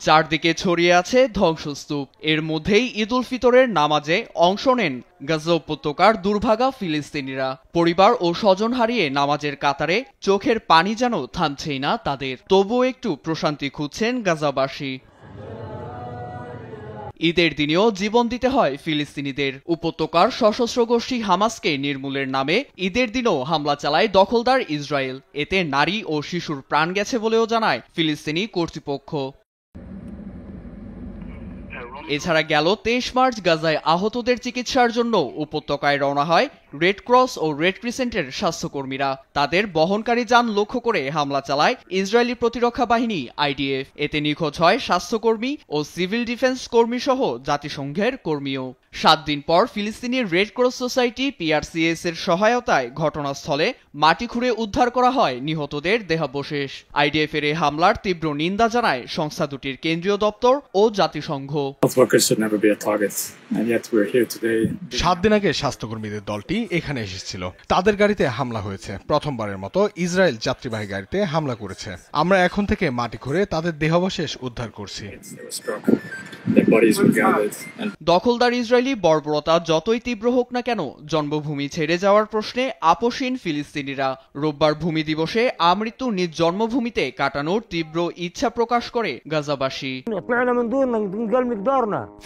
চারদিকে ছড়িয়ে আছে ধ্বংসস্তূপ। এর মধ্যেই ঈদ উল ফিতরের নামাজে অংশ নেন গাজা উপত্যকার দুর্ভাগা ফিলিস্তিনিরা। পরিবার ও স্বজন হারিয়ে নামাজের কাতারে চোখের পানি যেন থামছেই না তাদের। তবুও একটু প্রশান্তি খুঁজছেন গাজাবাসী। ঈদের দিনেও জীবন দিতে হয় ফিলিস্তিনিদের। উপত্যকার সশস্ত্র গোষ্ঠী হামাসকে নির্মূলের নামে ঈদের দিনেও হামলা চালায় দখলদার ইসরায়েল। এতে নারী ও শিশুর প্রাণ গেছে বলেও জানায় ফিলিস্তিনি কর্তৃপক্ষ। এছাড়া গেল 23 মার্চ গাজায় আহতদের চিকিৎসার জন্য উপত্যকায় রওনা হয় রেড ক্রস ও রেড ক্রিসেন্টের স্বাস্থ্যকর্মীরা। তাদের বহনকারী যান লক্ষ্য করে হামলা চালায় ইসরায়েলি প্রতিরক্ষা বাহিনী আইডিএফ। এতে নিখোঁজ হয় স্বাস্থ্যকর্মী ও সিভিল ডিফেন্স কর্মী সহ জাতিসংঘের কর্মীও। 7 দিন পর ফিলিস্তিনি রেড ক্রস সোসাইটি পিআরসিএস এর সহায়তায় ঘটনাস্থলে মাটি খুঁড়ে উদ্ধার করা হয় নিহতদের দেহাবশেষ। আইডিএফ এর এই হামলার তীব্র নিন্দা জানায় সংস্থা দুটির কেন্দ্রীয় দপ্তর ও জাতিসংঘ। 7 দিন আগে স্বাস্থ্যকর্মীদের দলটি এখানে এসেছিল। তাদের গাড়িতে হামলা হয়েছে। প্রথমবারের মতো ইসরায়েল যাত্রীবাহী গাড়িতে হামলা করেছে। আমরা এখন থেকে মাটি খুঁড়ে তাদের দেহাবশেষ উদ্ধার করছি। দখলদার ইসরায়েলি বর্বরতা যতই তীব্র হোক না কেন, জন্মভূমি ছেড়ে যাওয়ার প্রশ্নে আপোষহীন ফিলিস্তিনিরা। রোববার ভূমি দিবসে আমৃত্যু নিজ জন্মভূমিতে কাটানোর তীব্র ইচ্ছা প্রকাশ করে গাজাবাসী।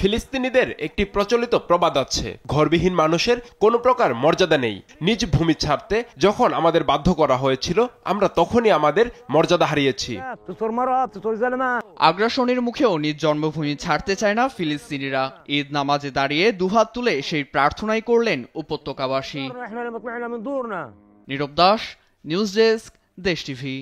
ফিলিস্তিনিদের একটি প্রচলিত প্রবাদ আছে, ঘরবিহীন মানুষের কোনো প্রকার মর্যাদা নেই। নিজ ভূমি ছাড়তে যখন আমাদের বাধ্য করা হয়েছিল, আমরা তখনই আমাদের মর্যাদা হারিয়েছি। আগ্রাসনের মুখেও নিজ জন্মভূমি ছাড়তে চায় না ফিলিস্তিনিরা। ঈদ নামাজে দাঁড়িয়ে দুহাত তুলে সেই প্রার্থনাই করলেন উপত্যকাবাসী। নীরব দাস, নিউজ ডেস্ক, দেশ টিভি।